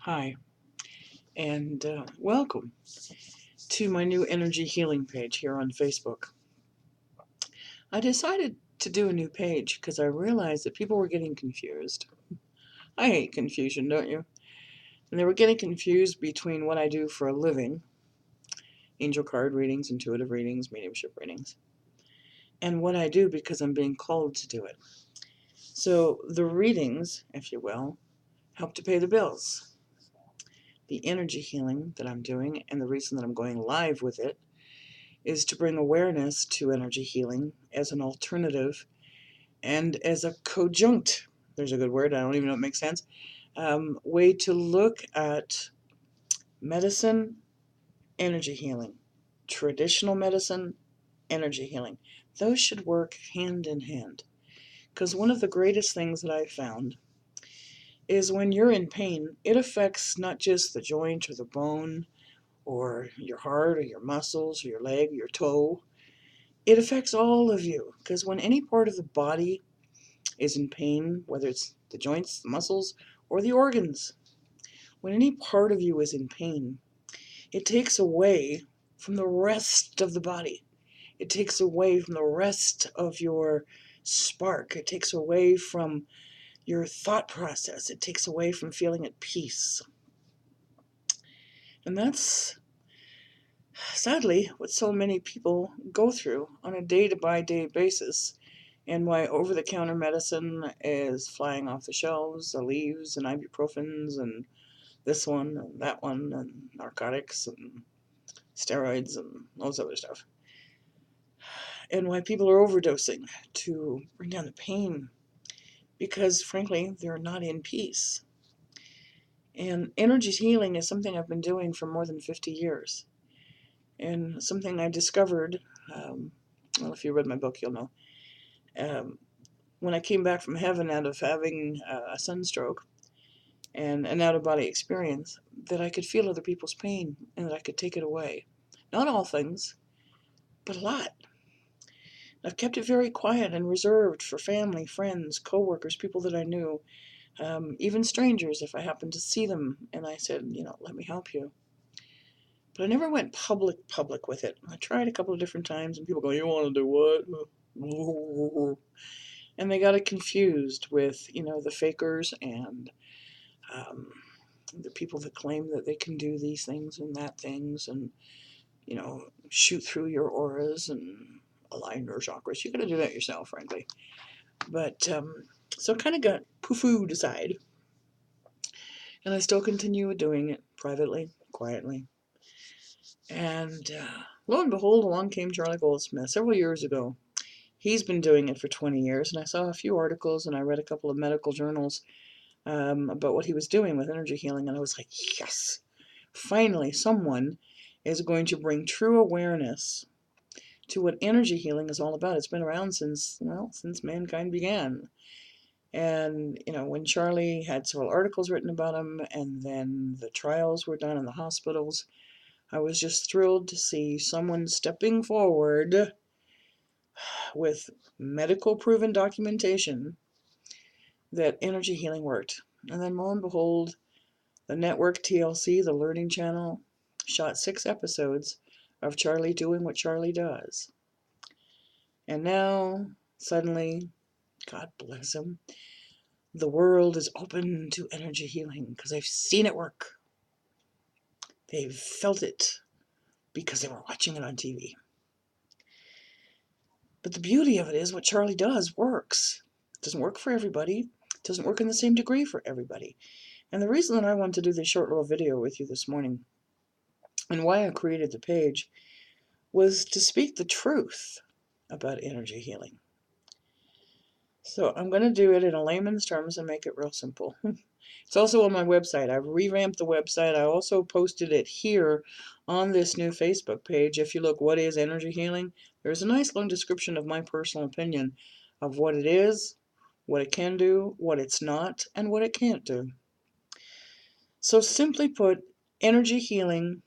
Hi, and welcome to my new energy healing page here on Facebook. I decided to do a new page because I realized that people were getting confused. I hate confusion, don't you? And they were getting confused between what I do for a living, angel card readings, intuitive readings, mediumship readings, and what I do because I'm being called to do it. So the readings, if you will, help to pay the bills. The energy healing that I'm doing, and the reason that I'm going live with it, is to bring awareness to energy healing as an alternative and as a conjunct, there's a good word, I don't even know if it makes sense, way to look at medicine, energy healing, traditional medicine, energy healing. Those should work hand in hand. Because one of the greatest things that I've found is when you're in pain, it affects not just the joint or the bone or your heart or your muscles or your leg or your toe. It affects all of you, because when any part of the body is in pain, whether it's the joints, the muscles, or the organs, when any part of you is in pain, it takes away from the rest of the body. It takes away from the rest of your spark. It takes away from your thought process. It takes away from feeling at peace. And that's sadly what so many people go through on a day-to-day basis, and why over-the-counter medicine is flying off the shelves, the leaves and ibuprofens and this one and that one and narcotics and steroids and all this other stuff. And why people are overdosing to bring down the pain, because frankly, they're not in peace. And energy healing is something I've been doing for more than 50 years. And something I discovered, well, if you read my book, you'll know, when I came back from heaven out of having a sunstroke and an out-of-body experience, that I could feel other people's pain and that I could take it away. Not all things, but a lot. I've kept it very quiet and reserved for family, friends, co-workers, people that I knew, even strangers if I happened to see them and I said, let me help you. But I never went public with it. I tried a couple of different times and people go, you want to do what? And they got it confused with, the fakers and the people that claim that they can do these things and that things and, shoot through your auras and align your chakras. You got to do that yourself, frankly. But so kind of got poo-fooed aside. And I still continue doing it privately, quietly. And lo and behold, along came Charlie Goldsmith several years ago. He's been doing it for 20 years, and I saw a few articles and I read a couple of medical journals about what he was doing with energy healing, and I was like, yes, finally someone is going to bring true awareness to what energy healing is all about. It's been around since mankind began. And, when Charlie had several articles written about him and then the trials were done in the hospitals, I was just thrilled to see someone stepping forward with medical proven documentation that energy healing worked. And then lo and behold, the network TLC, the Learning Channel, shot 6 episodes of Charlie doing what Charlie does. And now, suddenly, God bless him, the world is open to energy healing because they've seen it work. They've felt it because they were watching it on TV. But the beauty of it is what Charlie does works. It doesn't work for everybody. It doesn't work in the same degree for everybody. And the reason that I wanted to do this short little video with you this morning and why I created the page was to speak the truth about energy healing. So I'm going to do it in a layman's terms and make it real simple. It's also on my website. I've revamped the website. I also posted it here on this new Facebook page. If you look, what is energy healing? There's a nice long description of my personal opinion of what it is, what it can do, what it's not, and what it can't do. So simply put, energy healing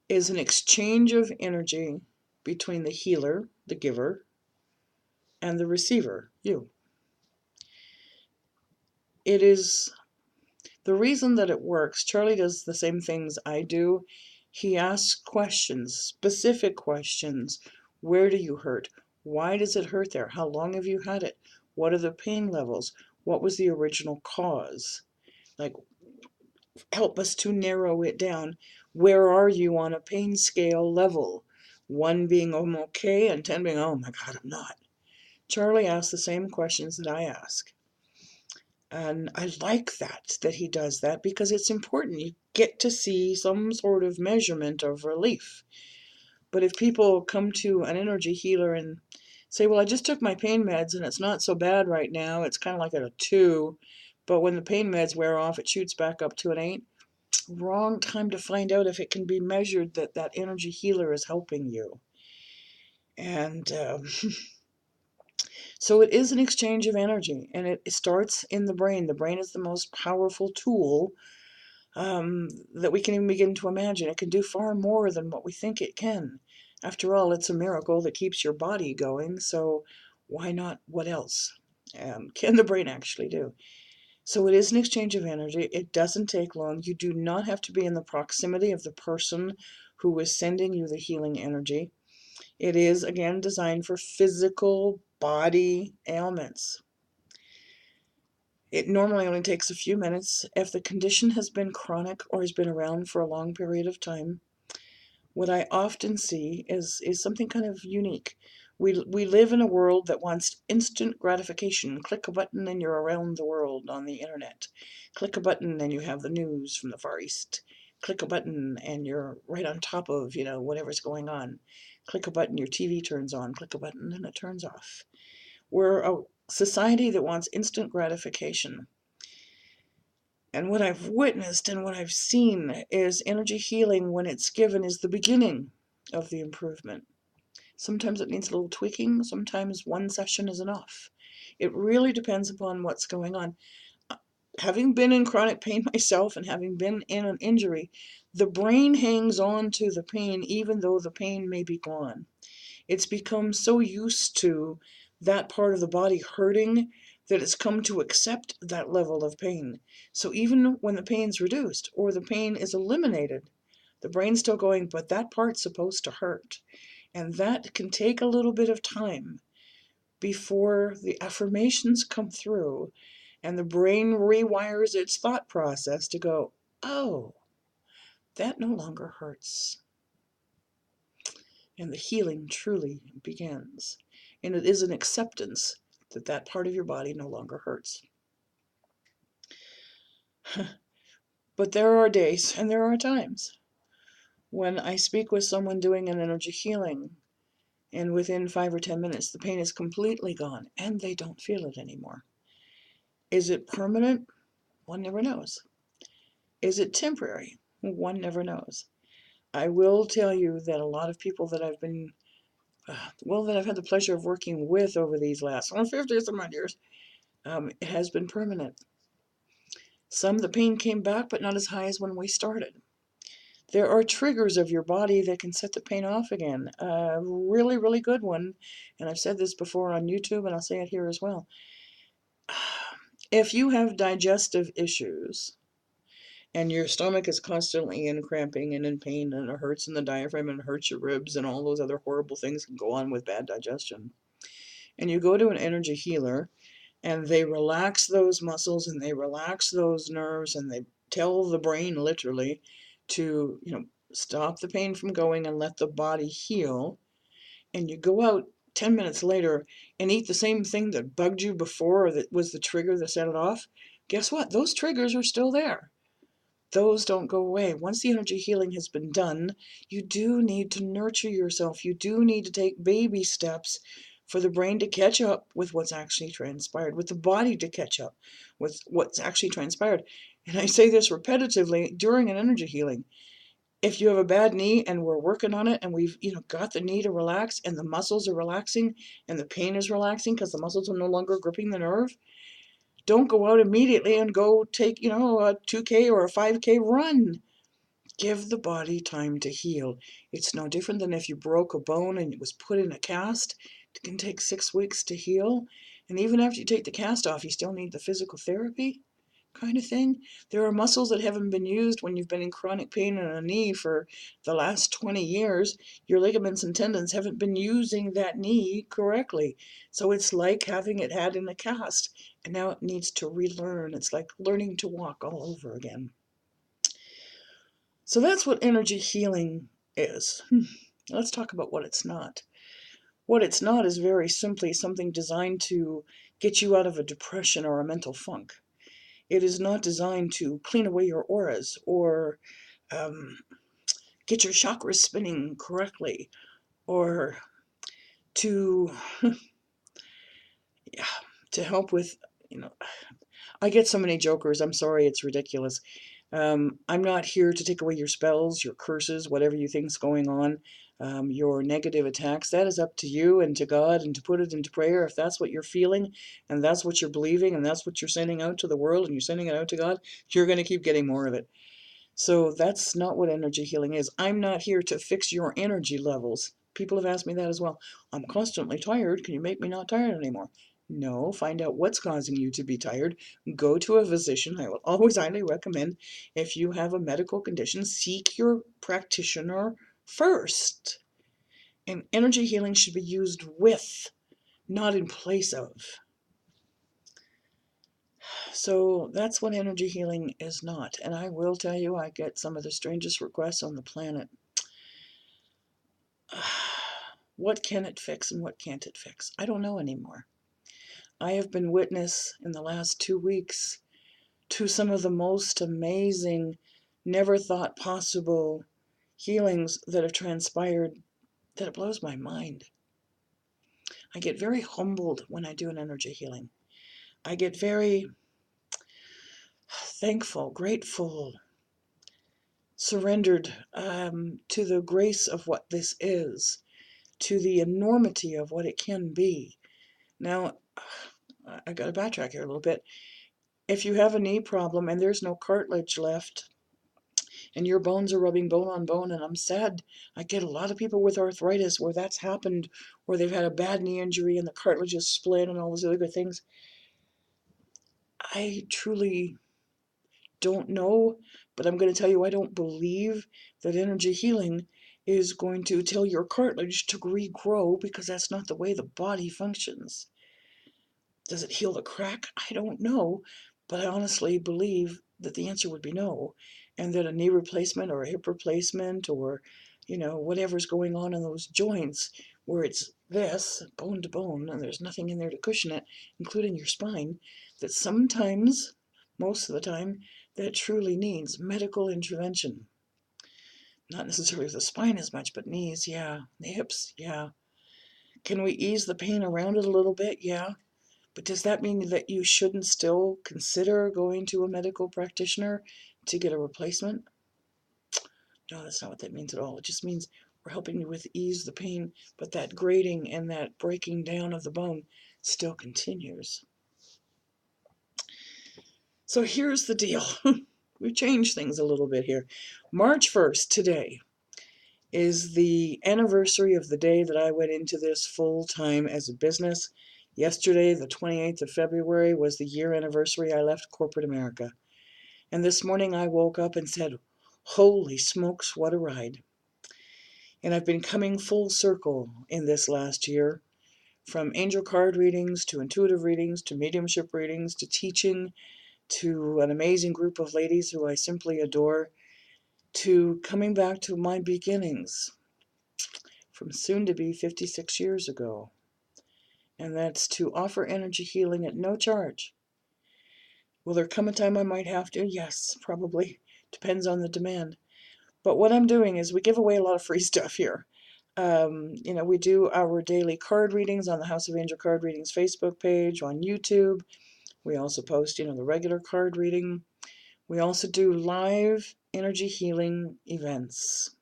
is an exchange of energy between the healer, the giver, and the receiver, you. It is The reason that it works, Charlie does the same things I do. He asks questions, specific questions. Where do you hurt? Why does it hurt there? How long have you had it? What are the pain levels? What was the original cause? Like, help us to narrow it down. Where are you on a pain scale level? 1 being I'm okay and 10 being, oh my God, I'm not. Charlie asks the same questions that I ask. And I like that he does that because it's important. You get to see some sort of measurement of relief. But if people come to an energy healer and say, well, I just took my pain meds and it's not so bad right now, it's kind of like at a 2, but when the pain meds wear off, it shoots back up to an 8. Wrong time to find out if it can be measured that that energy healer is helping you. And so it is an exchange of energy, and it starts in the brain. The brain is the most powerful tool that we can even begin to imagine. It can do far more than what we think it can. After all, it's a miracle that keeps your body going, so why not what else can the brain actually do? So it is an exchange of energy. It doesn't take long. You do not have to be in the proximity of the person who is sending you the healing energy. It is, again, designed for physical body ailments. It normally only takes a few minutes. If the condition has been chronic or has been around for a long period of time, what I often see is something kind of unique. We live in a world that wants instant gratification. Click a button and you're around the world on the internet. Click a button and you have the news from the Far East. Click a button and you're right on top of, whatever's going on. Click a button, your TV turns on. Click a button and it turns off. We're a society that wants instant gratification. And what I've witnessed and what I've seen is energy healing, when it's given, is the beginning of the improvement. Sometimes it needs a little tweaking, sometimes one session is enough. It really depends upon what's going on. Having been in chronic pain myself and having been in an injury, the brain hangs on to the pain even though the pain may be gone. It's become so used to that part of the body hurting that it's come to accept that level of pain. So even when the pain's reduced or the pain is eliminated, the brain's still going, but that part's supposed to hurt. And that can take a little bit of time before the affirmations come through and the brain rewires its thought process to go, oh, that no longer hurts. And the healing truly begins. And it is an acceptance that that part of your body no longer hurts. But there are days and there are times when I speak with someone doing an energy healing, and within 5 or 10 minutes the pain is completely gone and they don't feel it anymore. Is it permanent? One never knows. Is it temporary? One never knows. I will tell you that a lot of people that I've been that I've had the pleasure of working with over these last 50 some odd years, it has been permanent. Some, the pain came back, but not as high as when we started. There are triggers of your body that can set the pain off again. A really, really good one, and I've said this before on YouTube, and I'll say it here as well. If you have digestive issues, and your stomach is constantly in cramping and in pain, and it hurts in the diaphragm, and it hurts your ribs, and all those other horrible things can go on with bad digestion, and you go to an energy healer, and they relax those muscles and they relax those nerves and they tell the brain literally to, stop the pain from going and let the body heal. And you go out 10 minutes later and eat the same thing that bugged you before, or that was the trigger that set it off. Guess what? Those triggers are still there. Those don't go away. Once the energy healing has been done, you do need to nurture yourself. You do need to take baby steps for the brain to catch up with what's actually transpired, with the body to catch up with what's actually transpired. And I say this repetitively during an energy healing. If you have a bad knee and we're working on it and we've got the knee to relax and the muscles are relaxing and the pain is relaxing because the muscles are no longer gripping the nerve, don't go out immediately and go take, a 2K or a 5K run. Give the body time to heal. It's no different than if you broke a bone and it was put in a cast. It can take 6 weeks to heal. And even after you take the cast off, you still need the physical therapy. kind of thing. There are muscles that haven't been used when you've been in chronic pain in a knee for the last 20 years. Your ligaments and tendons haven't been using that knee correctly. So it's like having it had in a cast, and now it needs to relearn. It's like learning to walk all over again. So that's what energy healing is. Let's talk about what it's not. What it's not is very simply something designed to get you out of a depression or a mental funk. It is not designed to clean away your auras or um, get your chakras spinning correctly or to yeah, to help with, you know, I get so many jokers. I'm sorry, it's ridiculous. I'm not here to take away your spells, your curses, whatever you think's going on, your negative attacks. That is up to you and to God, and to put it into prayer. If that's what you're feeling and that's what you're believing and that's what you're sending out to the world and you're sending it out to God, you're going to keep getting more of it. So that's not what energy healing is. I'm not here to fix your energy levels. People have asked me that as well. I'm constantly tired. Can you make me not tired anymore? No, find out what's causing you to be tired. Go to a physician. I will always highly recommend, if you have a medical condition, seek your practitioner first. And energy healing should be used with, not in place of. So that's what energy healing is not. And I will tell you, I get some of the strangest requests on the planet. What can it fix and what can't it fix? I don't know anymore. I have been witness in the last 2 weeks to some of the most amazing, never thought possible healings that have transpired, that it blows my mind. I get very humbled when I do an energy healing. I get very thankful, grateful, surrendered to the grace of what this is, to the enormity of what it can be. Now, I got to backtrack here a little bit. If you have a knee problem and there's no cartilage left and your bones are rubbing bone on bone, and I'm sad, I get a lot of people with arthritis where that's happened, where they've had a bad knee injury and the cartilage is split and all those other good things. I truly don't know, but I'm going to tell you, I don't believe that energy healing is going to tell your cartilage to regrow, because that's not the way the body functions. Does it heal the crack? I don't know, but I honestly believe that the answer would be no, and that a knee replacement or a hip replacement or, whatever's going on in those joints where it's this, bone to bone, and there's nothing in there to cushion it, including your spine, that sometimes, most of the time, that truly needs medical intervention. Not necessarily the spine as much, but knees, yeah. The hips, yeah. Can we ease the pain around it a little bit? Yeah. But does that mean that you shouldn't still consider going to a medical practitioner to get a replacement? No, that's not what that means at all. It just means we're helping you with ease the pain, but that grating and that breaking down of the bone still continues. So here's the deal. We've changed things a little bit here. March 1st, today, is the anniversary of the day that I went into this full time as a business. Yesterday, the 28th of February, was the year anniversary I left corporate America. And this morning I woke up and said, holy smokes, what a ride. And I've been coming full circle in this last year, from angel card readings to intuitive readings to mediumship readings to teaching to an amazing group of ladies who I simply adore, to coming back to my beginnings from soon to be 56 years ago. And that's to offer energy healing at no charge. Will there come a time I might have to? Yes, probably. Depends on the demand. But what I'm doing is we give away a lot of free stuff here. We do our daily card readings on the House of Angel Card Readings Facebook page, on YouTube. We also post, the regular card reading. We also do live energy healing events.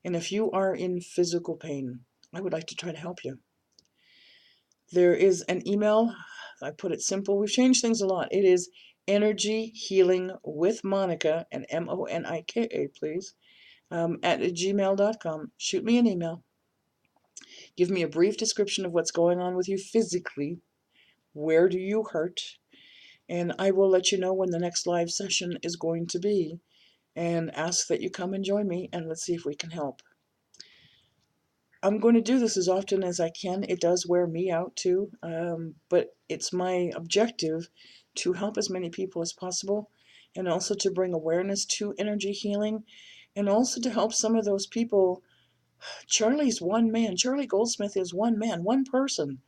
And if you are in physical pain, I would like to try to help you. There is an email. I put it simple. We've changed things a lot. It is Energy Healing with Monika, and Monika, please, at gmail.com. Shoot me an email. Give me a brief description of what's going on with you physically. Where do you hurt? And I will let you know when the next live session is going to be and ask that you come and join me, and let's see if we can help. I'm going to do this as often as I can. It does wear me out too, but it's my objective to help as many people as possible, and also to bring awareness to energy healing, and also to help some of those people. Charlie's one man. Charlie Goldsmith is one man, one person,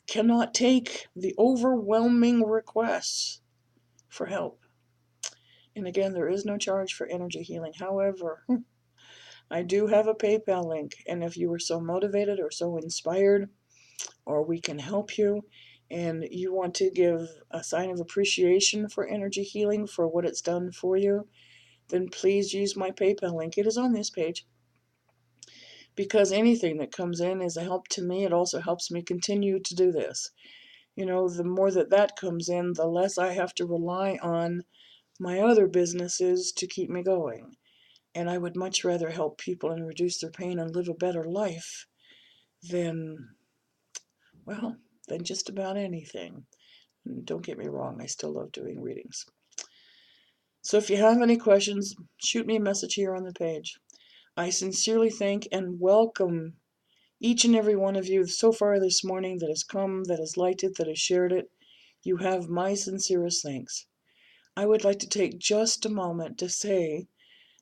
cannot take the overwhelming requests for help. And again, there is no charge for energy healing. However, I do have a PayPal link, and if you are so motivated or so inspired, or we can help you, and you want to give a sign of appreciation for energy healing for what it's done for you, then please use my PayPal link. It is on this page. Because anything that comes in is a help to me. It also helps me continue to do this. You know, the more that comes in, the less I have to rely on my other businesses to keep me going. And I would much rather help people and reduce their pain and live a better life than, well, than just about anything. And don't get me wrong, I still love doing readings. So if you have any questions, shoot me a message here on the page. I sincerely thank and welcome each and every one of you so far this morning that has come, that has liked it, that has shared it. You have my sincerest thanks. I would like to take just a moment to say,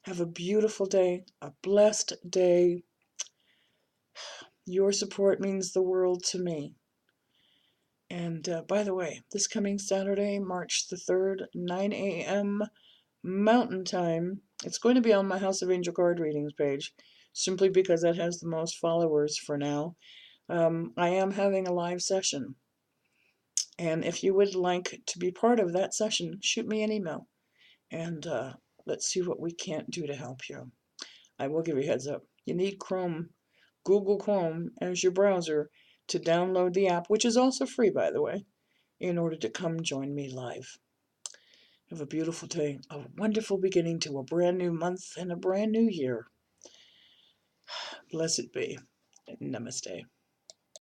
have a beautiful day, a blessed day. Your support means the world to me. And by the way, this coming Saturday, March the 3rd, 9 a.m. Mountain Time, it's going to be on my House of Angel card readings page, simply because that has the most followers for now. I am having a live session. And if you would like to be part of that session, shoot me an email. And let's see what we can't do to help you. I will give you a heads up. You need Google Chrome as your browser to download the app, which is also free, by the way, in order to come join me live. Have a beautiful day, a wonderful beginning to a brand new month and a brand new year. Blessed be. Namaste.